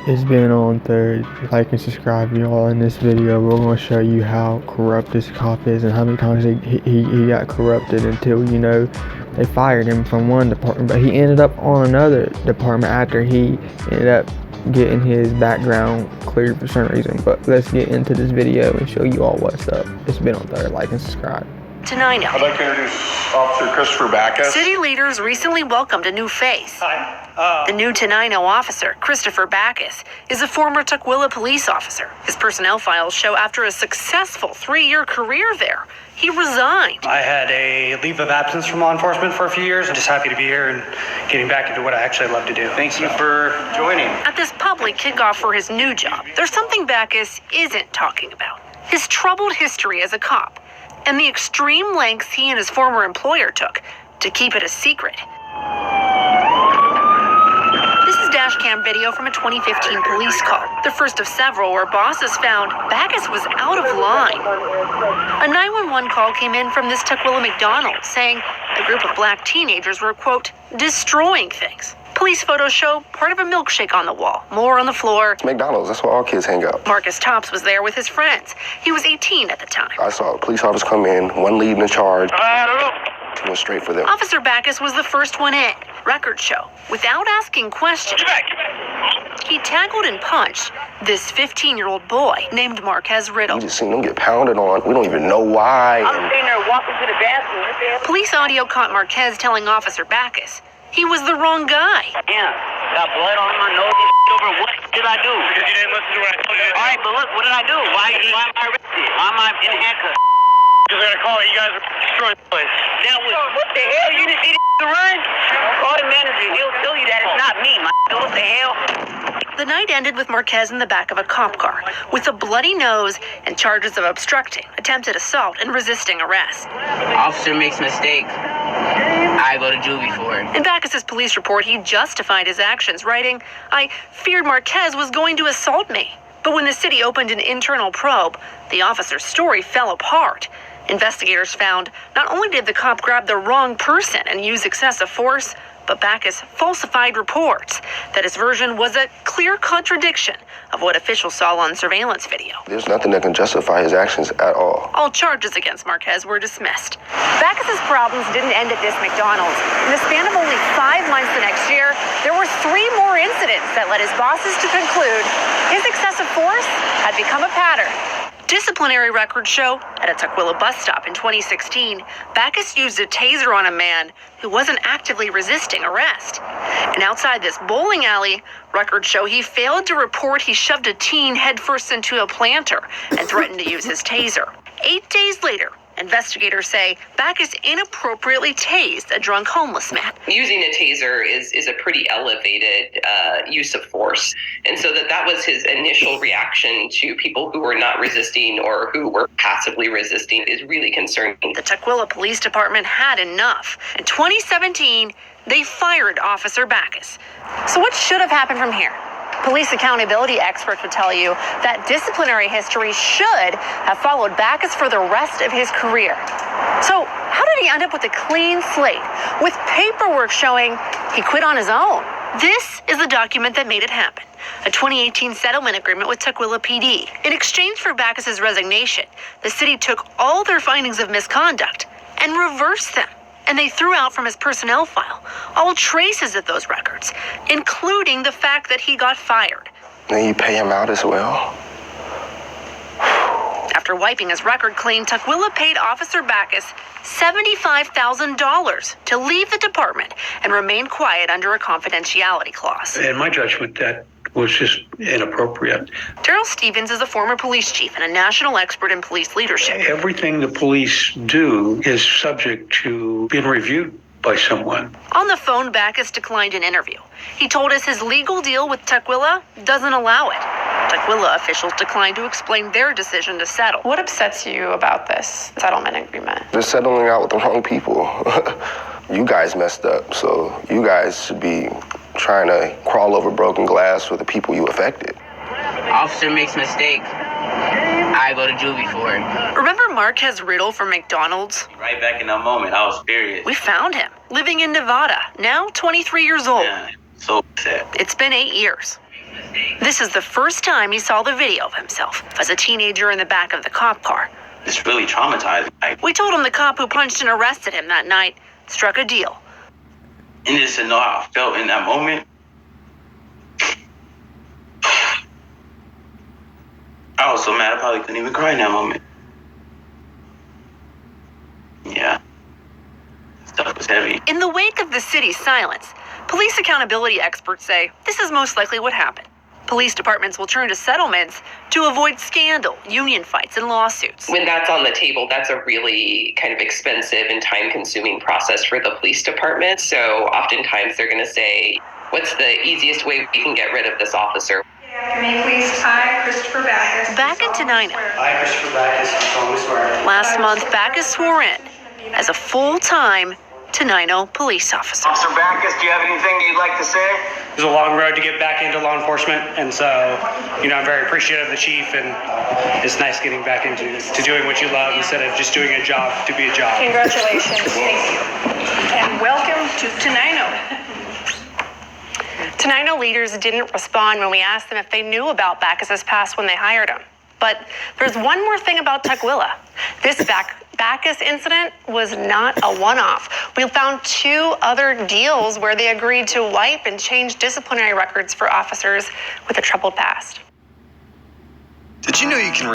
It's been on third. Like and subscribe, y'all. In this video, we're going to show you how corrupt this cop is and how many times he got corrupted until, they fired him from one department. But he ended up on another department after he ended up getting his background cleared for some reason. But let's get into this video and show you all what's up. It's been on third. Like and subscribe. Tenino. I'd like to introduce Officer Christopher Backus. City leaders recently welcomed a new face. Hi. The new Tenino officer, Christopher Backus, is a former Tukwila police officer. His personnel files show after a successful 3-year career there, he resigned. I had a leave of absence from law enforcement for a few years. I'm just happy to be here and getting back into what I actually love to do. Thank you for joining. At this public kickoff for his new job, there's something Backus isn't talking about. His troubled history as a cop and the extreme lengths he and his former employer took to keep it a secret. This is dash cam video from a 2015 police call, the first of several where bosses found Backus was out of line. A 911 call came in from this Tukwila McDonald's saying a group of black teenagers were, quote, destroying things. Police photos show part of a milkshake on the wall, more on the floor. It's McDonald's, that's where all kids hang out. Marcus Tops was there with his friends. He was 18 at the time. I saw a police officer come in, one leading the charge. Went straight for them. Officer Backus was the first one in. Records show. Without asking questions, he tackled and punched this 15-year-old boy named Marquez Riddle. We just seen them get pounded on. We don't even know why. I'm sitting there walking to the bathroom. Police audio caught Marquez telling Officer Backus he was the wrong guy. Yeah, got blood on my nose and over. What did I do? Because you didn't listen to what I told you. All right, but look, what did I do? Why am I arrested? Why am I in handcuffs? Because I gotta call it. You guys are destroying the place. That was, what the hell? You didn't see the run? Call the manager. He'll tell you that it's not me, my. What the hell? The night ended with Marquez in the back of a cop car with a bloody nose and charges of obstructing, attempted assault, and resisting arrest. Officer makes mistake. I go to juvie for it. In Backus's police report, he justified his actions, writing, "I feared Marquez was going to assault me." But when the city opened an internal probe, the officer's story fell apart. Investigators found not only did the cop grab the wrong person and use excessive force, but Backus falsified reports that his version was a clear contradiction of what officials saw on surveillance video. There's nothing that can justify his actions at all. All charges against Marquez were dismissed. Backus's problems didn't end at this McDonald's. In the span of only 5 months the next year, there were 3 more incidents that led his bosses to conclude his excessive force had become a pattern. Disciplinary records show at a Tukwila bus stop in 2016, Backus used a taser on a man who wasn't actively resisting arrest. And outside this bowling alley, records show he failed to report he shoved a teen headfirst into a planter and threatened to use his taser. 8 days later, investigators say Backus inappropriately tased a drunk homeless man. Using a taser is a pretty elevated use of force. And so that was his initial reaction to people who were not resisting or who were passively resisting is really concerning. The Tukwila Police Department had enough. In 2017, they fired Officer Backus. So what should have happened from here? Police accountability experts would tell you that disciplinary history should have followed Backus for the rest of his career. So how did he end up with a clean slate, with paperwork showing he quit on his own? This is the document that made it happen. A 2018 settlement agreement with Tukwila PD. In exchange for Backus's resignation, the city took all their findings of misconduct and reversed them. And they threw out from his personnel file all traces of those records, including the fact that he got fired. Then you pay him out as well. After wiping his record clean, Tukwila paid Officer Backus $75,000 to leave the department and remain quiet under a confidentiality clause. In my judgment, that was just inappropriate. Daryl Stevens is a former police chief and a national expert in police leadership. Everything the police do is subject to being reviewed by someone. On the phone, Backus declined an interview. He told us his legal deal with Tukwila doesn't allow it. Tukwila officials declined to explain their decision to settle. What upsets you about this settlement agreement? They're settling out with the wrong people. You guys messed up, so you guys should be trying to crawl over broken glass for the people you affected. Officer makes mistake. I go to juvie for it. Remember Marquez Riddle from McDonald's? Right back in that moment, I was furious. We found him, living in Nevada, now 23 years old. Yeah, so sad. It's been 8 years. This is the first time he saw the video of himself as a teenager in the back of the cop car. It's really traumatizing. We told him the cop who punched and arrested him that night struck a deal. And just to know how I felt in that moment, I was so mad I probably couldn't even cry in that moment. Yeah. Stuff was heavy. In the wake of the city's silence, police accountability experts say this is most likely what happened. Police departments will turn to settlements to avoid scandal, union fights, and lawsuits. When that's on the table, that's a really kind of expensive and time-consuming process for the police department. So oftentimes they're going to say, what's the easiest way we can get rid of this officer? May please, I, Christopher Backus. Back in Tenino. I, Christopher Backus, do solemnly swear. Last month, Backus swore in as a full-time Tenino police officer. Officer Backus, do you have anything you'd like to say? It was a long road to get back into law enforcement, and so, I'm very appreciative of the chief, and it's nice getting back into doing what you love instead of just doing a job to be a job. Congratulations. Thank you. And welcome to Tenino. Tenino leaders didn't respond when we asked them if they knew about Backus's past when they hired him. But there's one more thing about Tukwila. This Backus incident was not a one-off. We found 2 other deals where they agreed to wipe and change disciplinary records for officers with a troubled past. Did you know you can